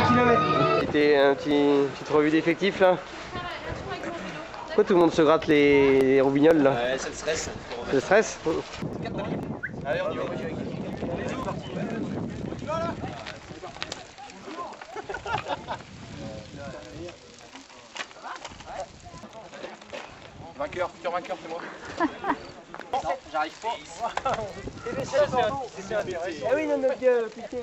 km. C'était un petite revue d'effectifs là. Pourquoi tout le monde se gratte les roubignoles là? C'est le stress. C'est le stress? Allez, on y va. Vainqueur, futur vainqueur, c'est moi. Non, j'arrive pas. Ah oui, non, notre gueule, putain.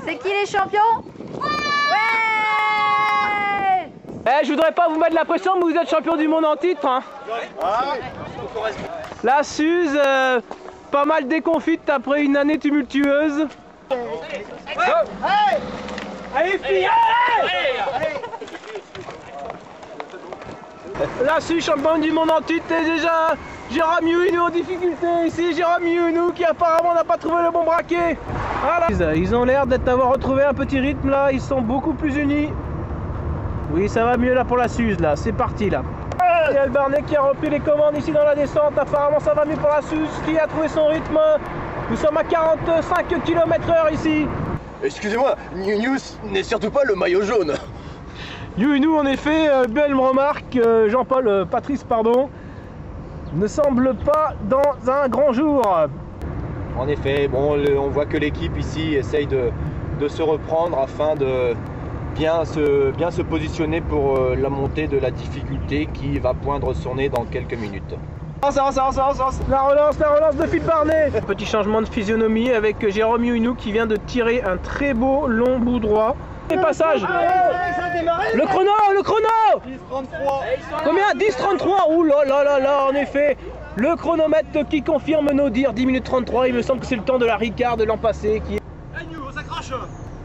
C'est qui les champions? Ouais! Je voudrais pas vous mettre la pression, mais vous êtes champion du monde en titre. Hein. La Suze, pas mal déconfite après une année tumultueuse. Allez, filles, allez! La Suze, championne du monde en titre, et déjà Jérôme Youinou en difficulté ici. Jérôme Youinou qui apparemment n'a pas trouvé le bon braquet. Voilà. Ils ont l'air d'avoir retrouvé un petit rythme là, ils sont beaucoup plus unis. Oui, ça va mieux là pour la Suze là, c'est parti là. Il y a le Barnet qui a repris les commandes ici dans la descente, apparemment ça va mieux pour la Suze qui a trouvé son rythme. Nous sommes à 45 km/h ici. Excusez-moi, News n'est surtout pas le maillot jaune. Youinou en effet, belle remarque, Jean-Paul, Patrice pardon, ne semble pas dans un grand jour. En effet, bon, on voit que l'équipe ici essaye de se reprendre afin de bien se positionner pour la montée de la difficulté qui va poindre son nez dans quelques minutes. La relance de Philippe Barnet. Petit changement de physionomie avec Jérôme Youinou qui vient de tirer un très beau long bout droit. Et passage. Le chrono 10-33. Combien? 10-33. Ouh là là là là, en effet. Le chronomètre qui confirme nos dires, 10 minutes 33. Il me semble que c'est le temps de la Ricard de l'an passé qui est...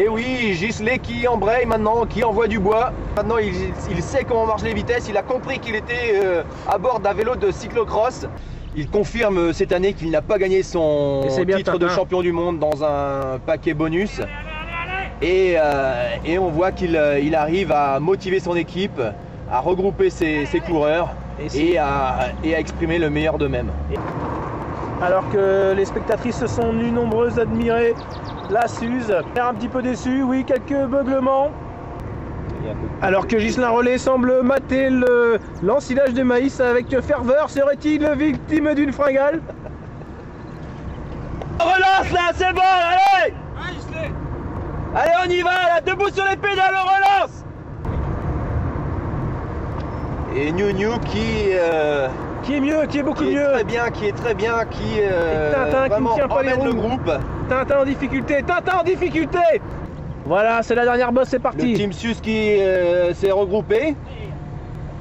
Et oui, Gisley qui embraye maintenant, qui envoie du bois. Maintenant il sait comment marchent les vitesses, il a compris qu'il était à bord d'un vélo de cyclocross. Il confirme cette année qu'il n'a pas gagné son titre de champion du monde dans un paquet bonus. Et on voit qu'il arrive à motiver son équipe, à regrouper ses coureurs et à exprimer le meilleur d'eux-mêmes. Alors que les spectatrices se sont venues nombreuses admirer la Suze, un petit peu déçu, oui, quelques beuglements. Alors que Ghislain Rollet semble mater l'ensilage de maïs avec ferveur, serait-il victime d'une fringale? Relance là, c'est bon, allez! Allez, on y va, là, debout sur les pédales, on relance! Et New qui est mieux, qui est beaucoup mieux, qui est très bien, qui Tintin qui ne tient pas les roues. Le groupe. Tintin en difficulté, Voilà, c'est la dernière bosse, c'est parti. Le Team Sus qui s'est regroupé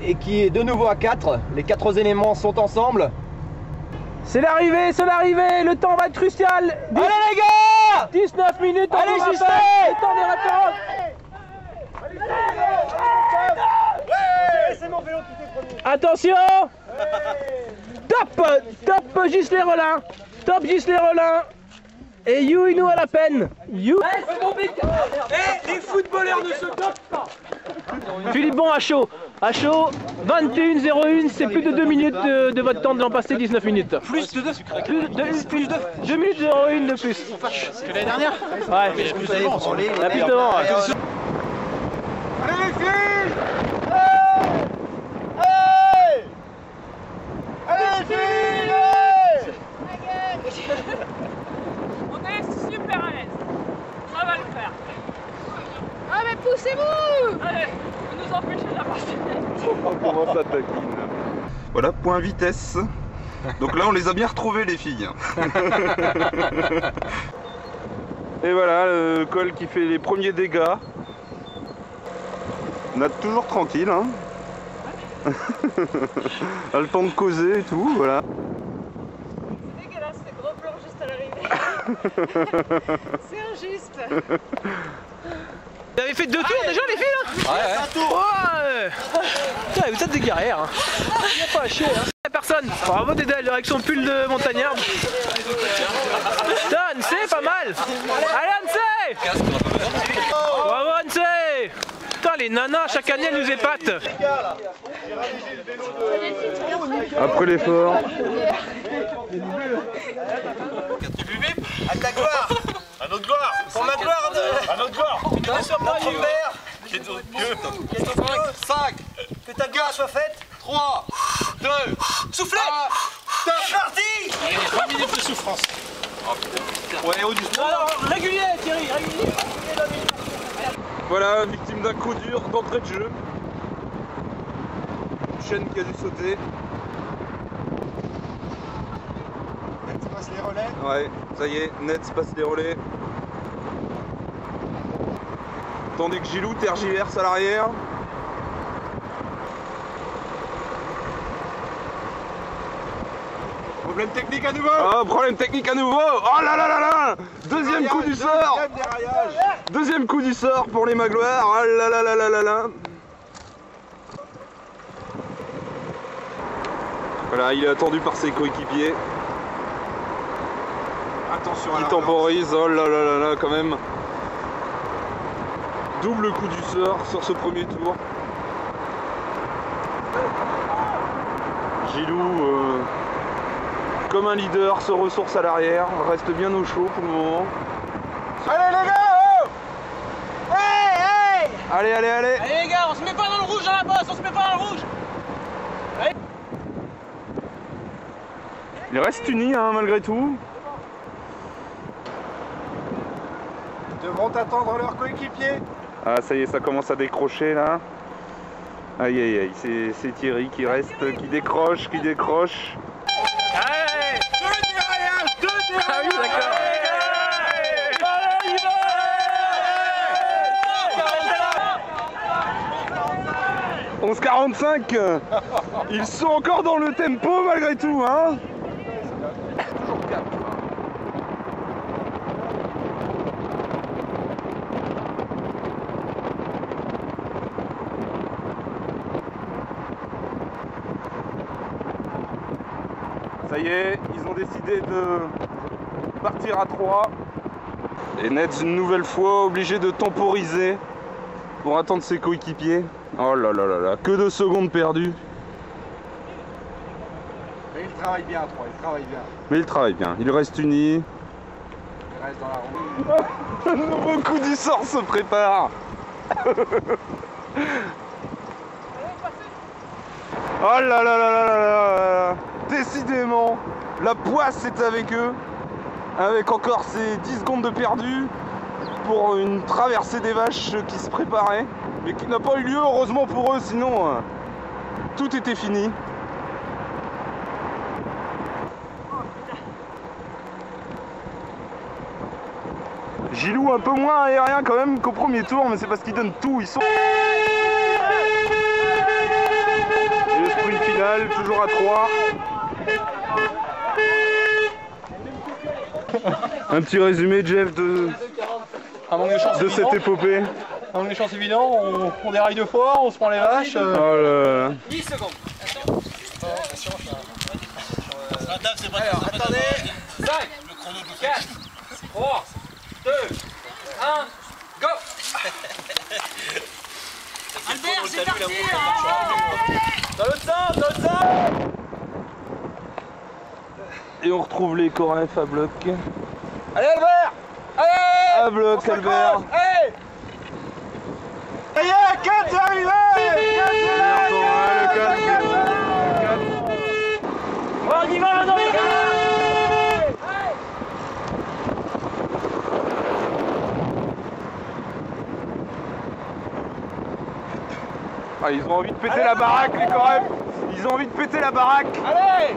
et qui est de nouveau à 4. Les 4 éléments sont ensemble. C'est l'arrivée, le temps va être crucial. Allez les gars! 19 minutes, allez Gisley! Le temps des références. C'est mon vélo qui fait premier. Attention! Top Gisley Rollin. Top Gisley Rollin. Et Youinou à la peine. Les footballeurs ne se dopent pas. Philippe Bon à chaud, 21-01, c'est plus de 2 minutes de votre temps de l'an passé, 19 minutes. Plus de 2 2 minutes 01 de plus. que l'année dernière? Ouais, Mais plus devant, on la plus devant. Ouais. Allez les filles! Allez les filles! On est super à l'aise. Ça va le faire. Ah mais poussez-vous! Allez, vous nous empêchez de la partie. Comment ça taquine? Voilà, point vitesse. Donc là on les a bien retrouvés les filles. Et voilà le col qui fait les premiers dégâts. On a toujours tranquille hein. A le temps de causer et tout, voilà. C'est dégueulasse, ces gros plans juste à l'arrivée. C'est injuste. Vous avez fait 2 tours déjà les filles là? Ouais. Ouais. Putain, vous êtes des guerrières hein. Il n'y a pas à chier hein. Personne. Bravo Dédale avec son pull de montagnard. Putain, Ansé, pas mal. Allez Ansé. Bravo Ansé. Putain les nanas, chaque année elles nous épatent. Après l'effort. À ta gloire. À notre gloire. Pour ma gloire. À notre gloire. Notre père. Qui est ton 5. Que ta gloire soit faite. 3, 2, soufflez. C'est parti. Allez, 3 minutes de souffrance. Ouais, au du Non, régulier, Thierry, régulier. Voilà, victime d'un coup dur d'entrée de jeu. Chaîne qui a dû sauter. Net passe les relais. Ouais, ça y est, Nets passe les relais. Tandis que Gilou tergiverse à l'arrière. Problème technique à nouveau. Ah, problème technique à nouveau. Oh là là là là. Deuxième coup du sort. Deuxième coup du sort pour les Magloires. Oh là là là là là là. Voilà, il est attendu par ses coéquipiers. Attention à Il la temporise. Oh là là là là quand même. Double coup du sort sur ce premier tour. Gilou, comme un leader, se ressource à l'arrière, reste bien au chaud pour le moment. Allez les gars, oh. Hey, hey. Allez, allez, allez. Allez les gars, on se met pas dans le rouge à la bosse, on se met pas dans le rouge. Ils restent unis hein, malgré tout. Ils devront attendre leurs coéquipiers. Ah ça y est, ça commence à décrocher là. Aïe aïe aïe, c'est Thierry qui reste, qui décroche, qui décroche. Allez. 2 dérallages. Ah oui, d'accord. 11:45. Ils sont encore dans le tempo malgré tout hein. Ça y est, ils ont décidé de partir à 3. Et Neds une nouvelle fois obligé de temporiser pour attendre ses coéquipiers. Oh là là là là, que de secondes perdues. Mais il travaille bien à 3, il travaille bien. Mais il travaille bien, il reste uni. Il reste dans la roue. Un nouveau coup du sort se prépare. Oh là là là là là là. Décidément, la poisse est avec eux. Avec encore ces 10 secondes de perdu pour une traversée des vaches qui se préparait. Mais qui n'a pas eu lieu, heureusement pour eux, sinon tout était fini. Gilou un peu moins aérien quand même qu'au premier tour, mais c'est parce qu'ils donnent tout, ils sont... Et le sprint final, toujours à 3. Un petit résumé, Jeff, de cette épopée. Un manque de chance évident, on déraille 2 fois, on se prend les vaches. Oh là là. 10 secondes. Alors, attendez. 5, 4, 3, 2, 1, go. Albert, c'est parti. Dans l'autre sens, dans l'autre sens. Et on retrouve les Corefs à bloc. Allez Albert. Allez. À bloc, Albert. Allez. Ça y est, 4 c'est arrivé. 4 c'est là. On y va dans les gars. Ah, ils ont envie de péter la baraque, les Corefs. Ils ont envie de péter la baraque. Allez.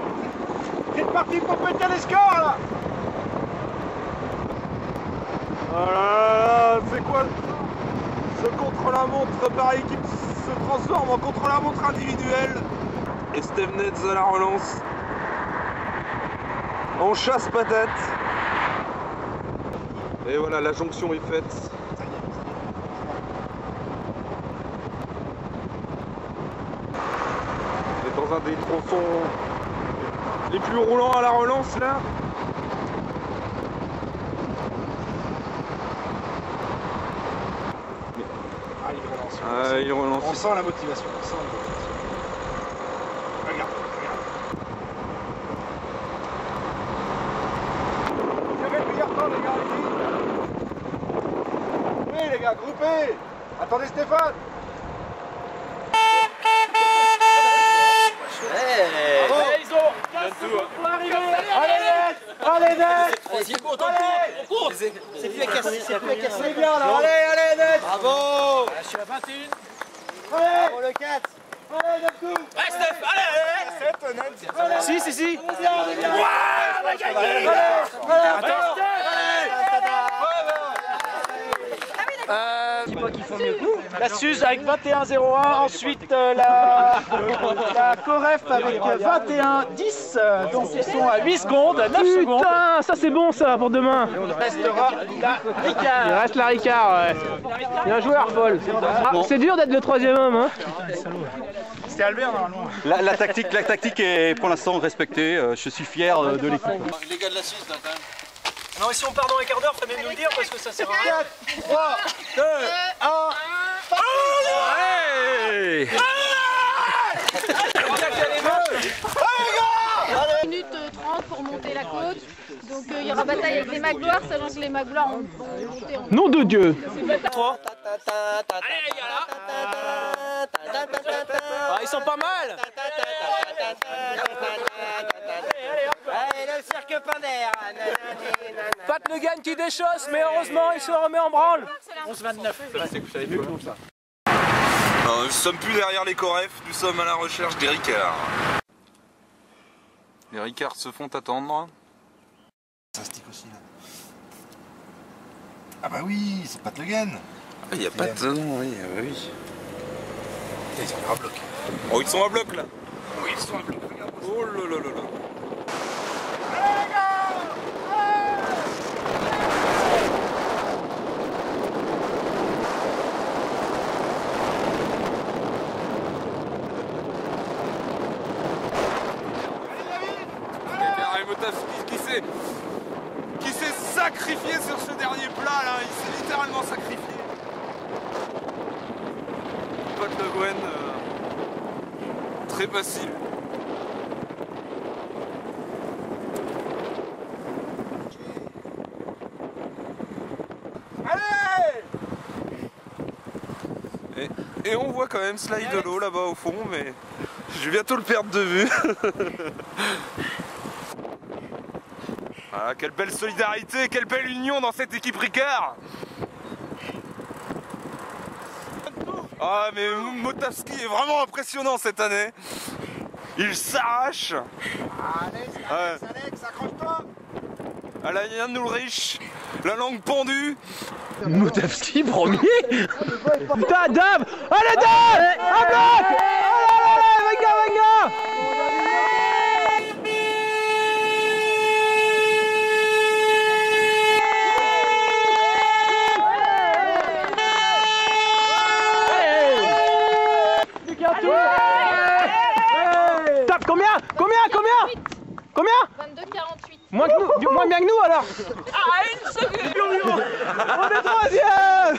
C'est parti pour péter les scores là. Oh là là, c'est quoi ce contre-la-montre par équipe se transforme en contre-la-montre individuel. Et Steve Neds à la relance. En chasse patate. Et voilà, la jonction est faite. Et dans un des tronçons les plus roulants à la relance là. Ah, il relance. Ah, il relance. On sent la motivation. On sent la motivation. Regarde, regarde. Groupez les gars, groupez. Attendez Stéphane. Allez net. C'est plus à casser, c'est plus à casser. C'est bien là, allez net. Bravo. Je suis à 21. Allez. Bravo le 4. Allez Neptune. Ouais Steph, allez. Si. On a gagné. La Suze avec 21-01, ensuite la Coref avec 21-10, donc ils sont à 8 secondes, 9 secondes. Putain, ça c'est bon ça pour demain. Il restera la Ricard. Il reste la Ricard, ouais. Bien joué Paul. C'est dur d'être le troisième homme, hein. C'était Albert normalement. La tactique est pour l'instant respectée, je suis fier de l'équipe. Les gars de la Suisse là quand même. Non, et si on part dans les quarts d'heure, faut bien nous le dire parce que ça sert à rien. 4, 3, 2, 1. Allez! 1 minute 30 pour monter la côte. Donc il y aura bataille avec les Magloires, sachant que les Magloires ont monté en... Nom de Dieu. Ils sont pas mal. Allez, le cirque Pinder. Pat Le Guen qui déchausse, mais heureusement il se remet en branle. 11-29. Non, nous ne sommes plus derrière les Coref, nous sommes à la recherche des Ricards. Les Ricards se font attendre. Ça stick aussi là. Ah bah oui, c'est Pat Le Guen. Il n'y a pas de nom, oui, oui. Ils sont à bloc. Oh, ils sont à bloc là. Oui, ils sont à bloc, regarde. Oh là là là là. Qui s'est sacrifié sur ce dernier plat là, il s'est littéralement sacrifié. Pat Le Guen, très facile. Allez! Et on voit quand même Slide de l'eau là-bas au fond, mais je vais bientôt le perdre de vue. Ah, quelle belle solidarité, quelle belle union dans cette équipe Ricard. Ah mais Motavski est vraiment impressionnant cette année. Il s'arrache. Alex, accroche-toi. Alain Ulrich, la langue pendue. Motavski premier. Putain Dave. Allez Dave. À bloc. Allez, venga. Tape combien? Combien? 22-48. Moins bien que nous alors. Ah, une seconde. On est troisième.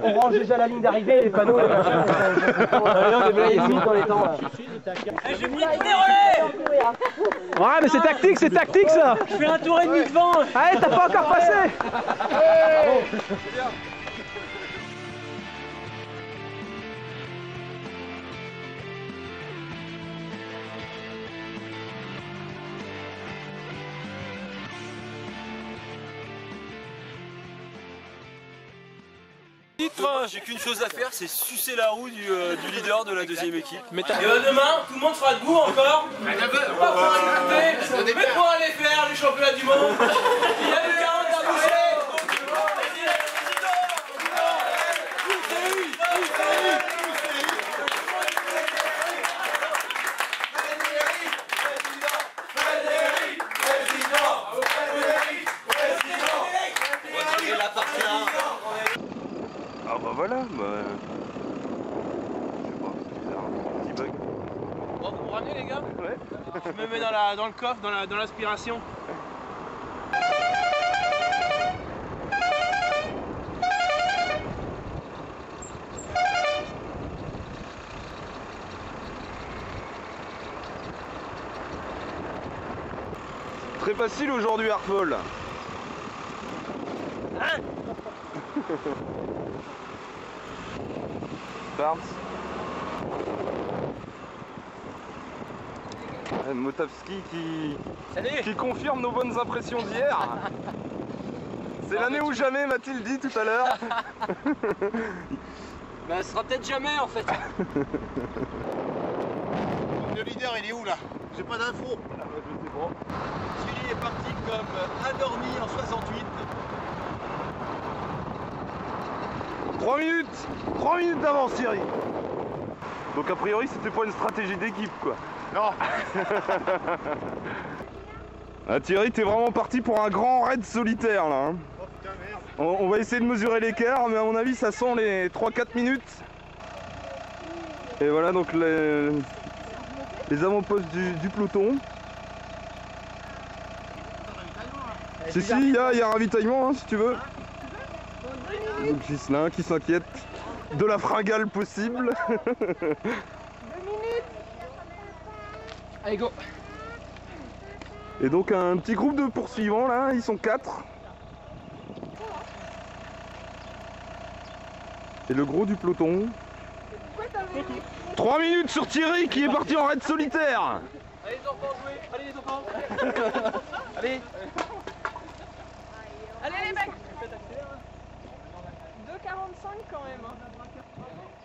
On range déjà la ligne d'arrivée, les panneaux. On déblaye dans les temps. J'ai pris des relais. Ouais, mais c'est tactique ça. Je fais un tour et demi devant. Allez, t'as pas encore passé. J'ai qu'une chose à faire, c'est sucer la roue du leader de la deuxième équipe. Et demain, tout le monde sera debout encore. Pas pour aller mais pour aller faire les championnats du monde. Il y a le 40 à boucher. Ah bah voilà, je sais pas, c'est bizarre, un petit bug. Bon, vous ramenez les gars? Ouais. Je me mets dans le coffre, dans l'aspiration. Très facile aujourd'hui Harpol. Barnes. Motavski qui confirme nos bonnes impressions d'hier. C'est l'année ou jamais, m'a-t-il dit tout à l'heure. Ben, ce sera peut-être jamais en fait. Le leader, il est où là? J'ai pas d'infos. Thierry est parti comme endormi en 68. 3 minutes d'avance, Thierry. Donc a priori c'était pas une stratégie d'équipe quoi. Non. Ah, Thierry, t'es vraiment parti pour un grand raid solitaire là. Hein. Oh putain, merde. On va essayer de mesurer l'écart, mais à mon avis ça sent les 3-4 minutes. Et voilà donc les avant-postes du peloton. Si, il y a un ravitaillement hein, si tu veux. Donc Ghislain qui s'inquiète de la fringale possible. 2 minutes. Allez, go. Et donc un petit groupe de poursuivants là, ils sont 4. Et le gros du peloton. 3 minutes sur Thierry qui est parti en raid solitaire. Allez les enfants, jouez. Allez les enfants. Allez. Allez les mecs. 2,45 quand même.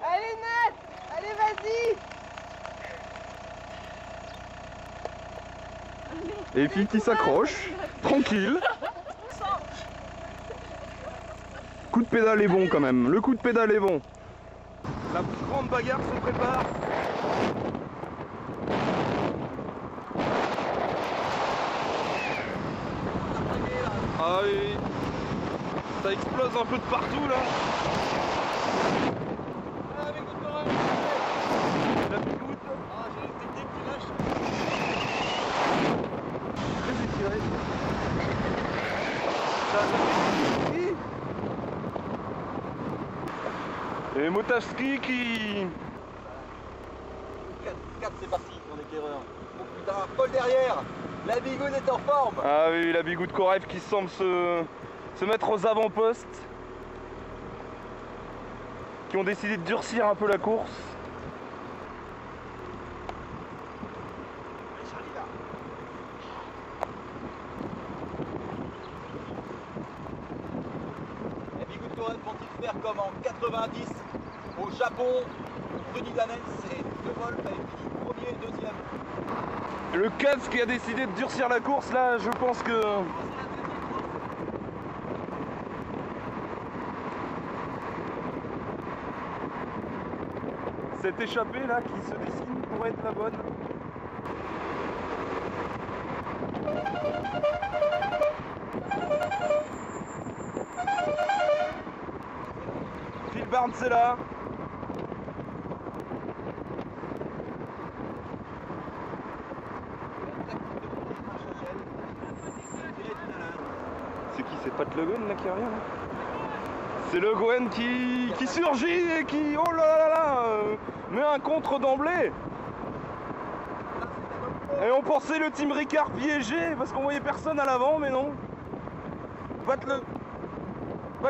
Allez Nat, allez vas-y. Et puis qui s'accroche, tranquille. Coup de pédale est bon quand même, le coup de pédale est bon. La plus grande bagarre se prépare. Ah oui, ça explose un peu de partout là. La picoute. Ah, j'ai une technique qui lâche. Très étiré. Et Motavski qui... 4 c'est parti pour l'éclaireur. Oh putain, Paul derrière. La bigoune est en forme. Ah oui, la bigoute Korev qui semble se mettre aux avant-postes. Qui ont décidé de durcir un peu la course. Les bigoutes Korev vont-ils faire comme en 90 au Japon? Rudy Danel, c'est 2 vols, elle finit premier et deuxième. Le Katz qui a décidé de durcir la course là, je pense que... Cette échappée là qui se dessine pourrait être la bonne. Phil Barnes c'est là. C'est qui? C'est pas Le Gouen là qui revient là? C'est Le Gouen qui surgit et qui, oh là là là, met un contre d'emblée. Et on pensait le team Ricard piégé parce qu'on voyait personne à l'avant, mais non. Battre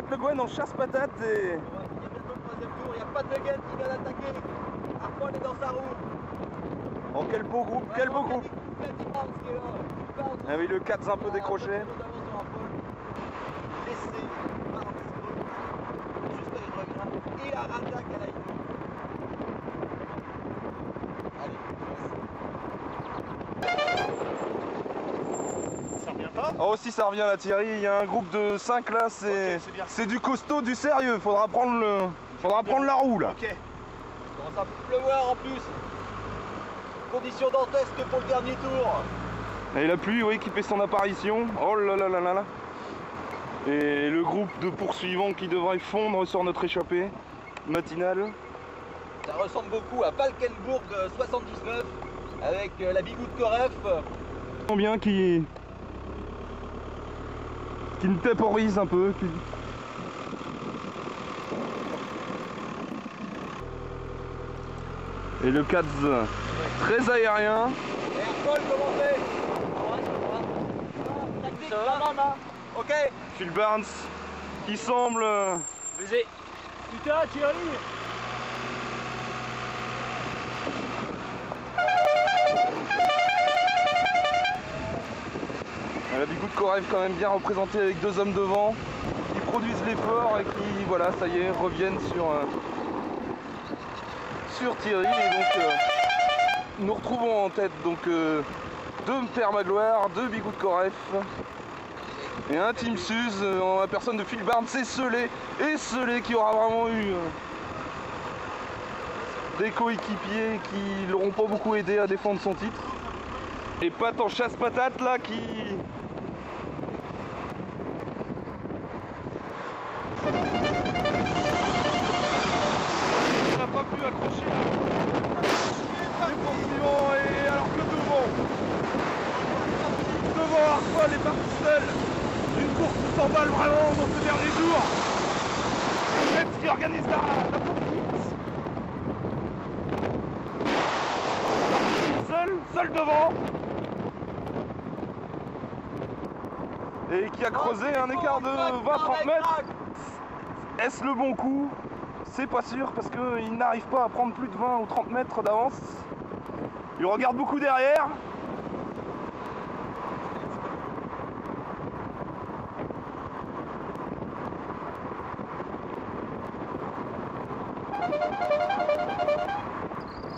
Le Gouen en chasse-patate et... Il y a bientôt le troisième tour, il n'y a pas de Gain qui vient d'attaquer. Arpon est dans sa roue. Oh quel beau groupe, quel beau groupe. Ah oui, le 4 un peu décroché. Et la rattaque à la ligne. Ça revient pas? Oh si ça revient là Thierry, il y a un groupe de 5 là, c'est du costaud, du sérieux, faudra prendre la roue là. Ok. Il commence à pleuvoir en plus. Conditions dantesques pour le dernier tour. Et la pluie, oui, qui fait son apparition. Oh là là là là là. Et le groupe de poursuivants qui devrait fondre sur notre échappée matinale. Ça ressemble beaucoup à Valkenburg 79 avec la bigoute Korev. Bien qui me temporise un peu. Et le 4 très aérien. Et Paul commencé. Ça va? Ok. Phil Barnes qui semble... Baiser. Putain, Thierry. La Bigoud Corrève quand même bien représentée avec 2 hommes devant qui produisent l'effort et qui, voilà, ça y est, reviennent sur Thierry. Et donc nous retrouvons en tête donc 2 Père Magloire, 2 Bigoud Corrève et un Team Suze en la personne de Phil Barnes et Selé qui aura vraiment eu des coéquipiers qui l'auront pas beaucoup aidé à défendre son titre. Et Pat en chasse-patate là qui... On n'a pas pu accrocher les poursuivants et alors que devant Arfol est parti seul. Une course qui s'emballe vraiment dans ce dernier jour. Nets qui organise la poursuite. Seul devant. Et qui a creusé un écart de 20-30 mètres. Est-ce le bon coup? C'est pas sûr parce qu'il n'arrive pas à prendre plus de 20 ou 30 mètres d'avance. Il regarde beaucoup derrière.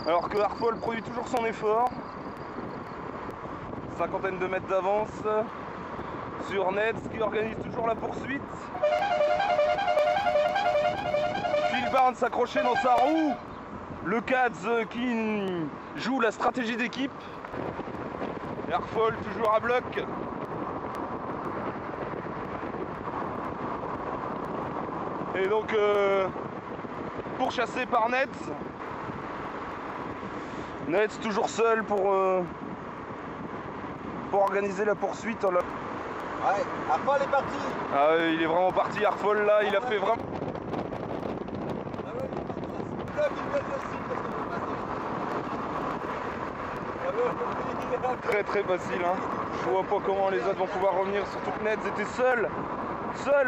Alors que Arfol produit toujours son effort. 50aine de mètres d'avance sur Nets qui organise toujours la poursuite. Phil Barnes accroché dans sa roue. Le Cads qui joue la stratégie d'équipe. Arfol toujours à bloc. Et donc pourchassé par Nets. Nets toujours seul pour organiser la poursuite. Là. Ouais, Arfol est parti. Ah oui, il est vraiment parti Arfol là, il a fait vraiment... Très facile hein. Je vois pas comment les autres vont pouvoir revenir, surtout que Nets était seul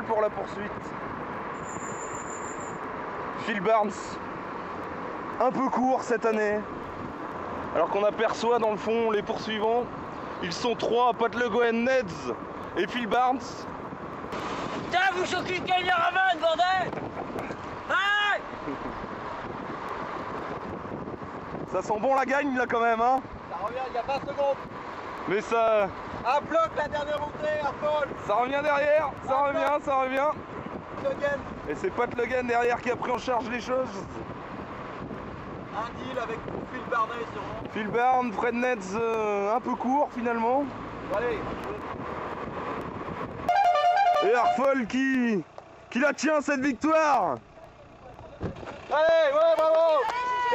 pour la poursuite. Phil Barnes, un peu court cette année. Alors qu'on aperçoit dans le fond les poursuivants. Ils sont 3, Pat Le Gouen, Neds et Phil Barnes. Putain, vous choquez quel Yaraman, bordel! Hey! Ça sent bon la gagne là quand même hein. Ça revient il y a 20 secondes. Mais ça... Un bloc la dernière montée, Arfol. Ça revient derrière, ça revient. Le Gouen. Et c'est Pat Le Gouen derrière qui a pris en charge les choses. Un deal avec Phil Barnes sûrement. Phil Barnes, Fred Nets un peu court finalement. Allez. Et Arfol qui la tient cette victoire. Allez, ouais, bravo.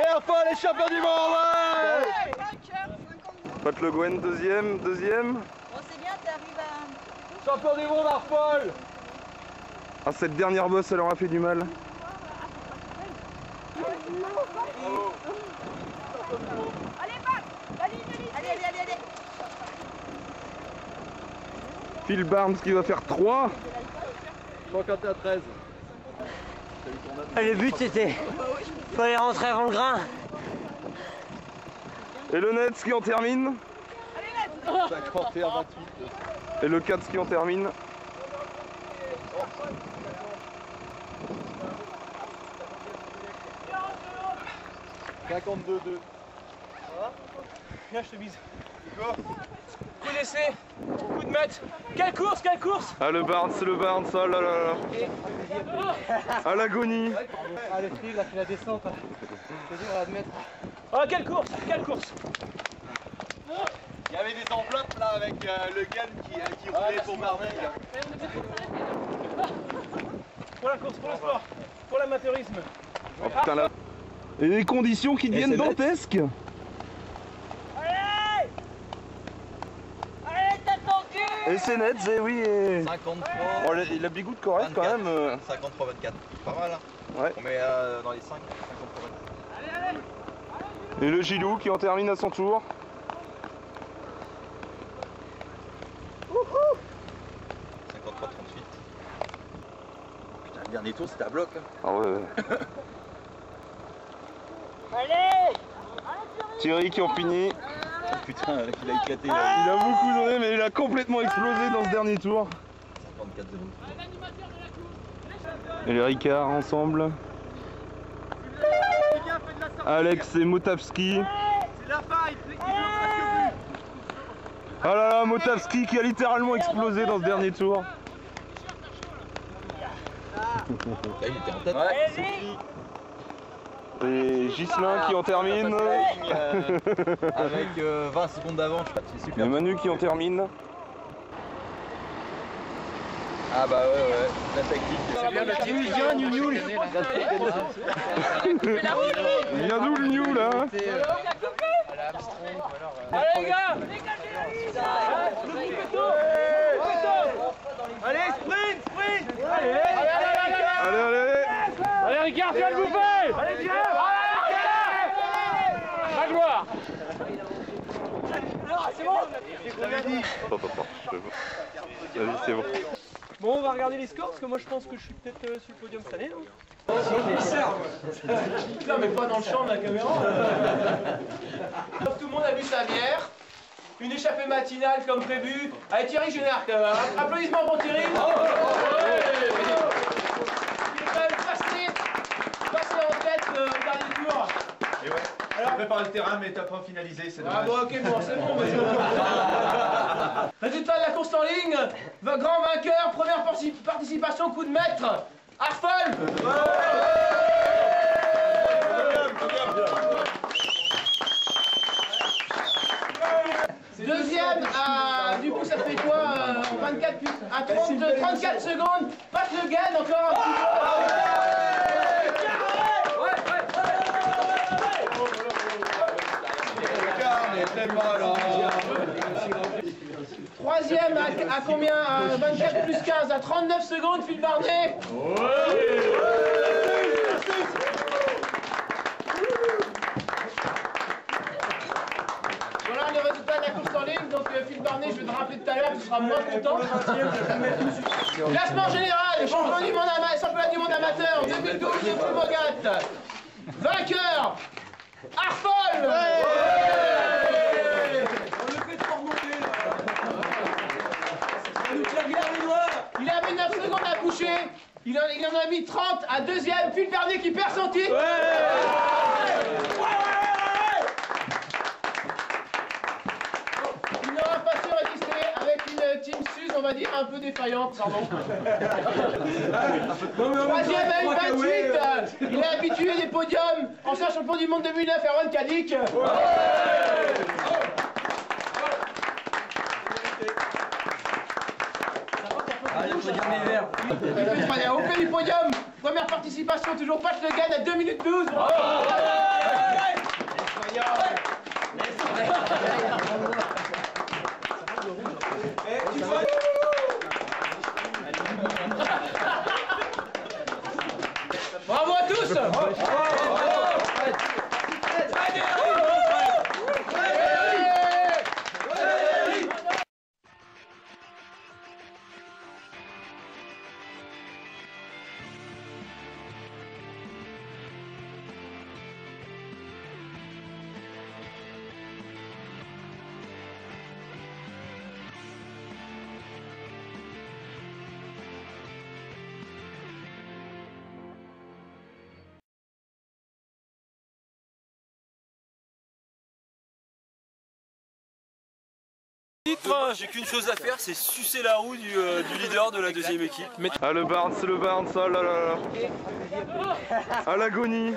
Et Arfol est champion du monde, ouais. Pat Le Gouen deuxième. Bon, c'est bien, t'arrives à... Champion du monde, Arfol. Ah, cette dernière bosse, elle aura fait du mal. Allez, Pat! Allez! Phil Barnes qui va faire 3. 141-13. Le but c'était... Fallait rentrer avant le grain. Et le Nets qui en termine. 51-28. Et le Cats qui en termine. « 52-2. Viens, je te bise. Coup d'essai, coup de mètre. Quelle course! Ah le Barnes, oh là là là. À l'agonie. Ah, le tri, il a fait la descente. C'est dur à admettre. Oh, quelle course! Il y avait des enveloppes là avec le Gouen qui roulait pour Marseille. Pour la course, pour le sport, pour l'amateurisme. Oh putain là. Et les conditions qui deviennent dantesques. Allez, tête en cul! Et c'est Nets, et oui. Et... 53. Oh, la Bigoud Corrève quand même. 53-24. Pas mal hein. Ouais. On met dans les 5. 53-24. Et le Gilou qui en termine à son tour. 53-38. dernier tour, c'était à bloc. Ah ouais. Allez! Thierry qui en finit. Oh, putain, il a éclaté. Il a beaucoup donné, mais il a complètement explosé dans ce dernier tour. 54-0. Et les Ricard ensemble. Alex et Motavski. C'est la fin, il veut presque plus. Oh là là, Motavski qui a littéralement explosé dans ce dernier tour. Il était en tête. Et Ghislain qui en termine. Avec 20 secondes d'avance, c'est super. Et Manu qui en termine. Ah bah ouais, la tactique. C'est bien le team, il vient, Nioul. Il vient d'où le New là? Allez les gars! Allez, sprint! Allez, allez! Allez Ricard, tu vas le bouffer! Allez, viens! Ma gloire! Attends, vas-y, c'est bon. Bon, on va regarder les scores parce que moi je pense que je suis peut-être sur le podium cette année. Non, mais pas dans le champ de la caméra. Tout le monde a bu sa bière. Une échappée matinale comme prévu. Allez, Thierry Génard, applaudissements pour Thierry. Il est quand même passé en tête au dernier tour. Et ouais. Alors, j'ai préparé le terrain, mais t'as pas finalisé, c'est dommage. Ah bon, ok, bon, c'est bon, monsieur. Résultat de la course en ligne, grand vainqueur, première participation, coup de maître, Arfol. Deuxième, du coup ça fait quoi, 24 plus, à 34 secondes, passe le gain encore un petit Troisième à combien? 24 plus 15, à 39 secondes, Phil Barnet. Voilà le résultat de la course en ligne. Donc Phil Barnet, je vais te rappeler tout à l'heure, tu seras moins content. Classement général, championnat du monde amateur 2012 de Full Bogat. Vainqueur, Arfol. Il avait 9 secondes à coucher, il en a mis 30 à deuxième, Phil Barnet qui perd son titre. Il n'aura pas su résister avec une Team Suze, on va dire, un peu défaillante, pardon. Troisième à 28, il est habitué des podiums, ancien champion du monde 2009, Erwan Kadik. Il est au pied du podium, première participation, toujours Pat Le Guen à 2 minutes 12. Bravo à tous. J'ai qu'une chose à faire, c'est sucer la roue du leader de la deuxième équipe. Ah le Barnes, oh là là là. À l'agonie.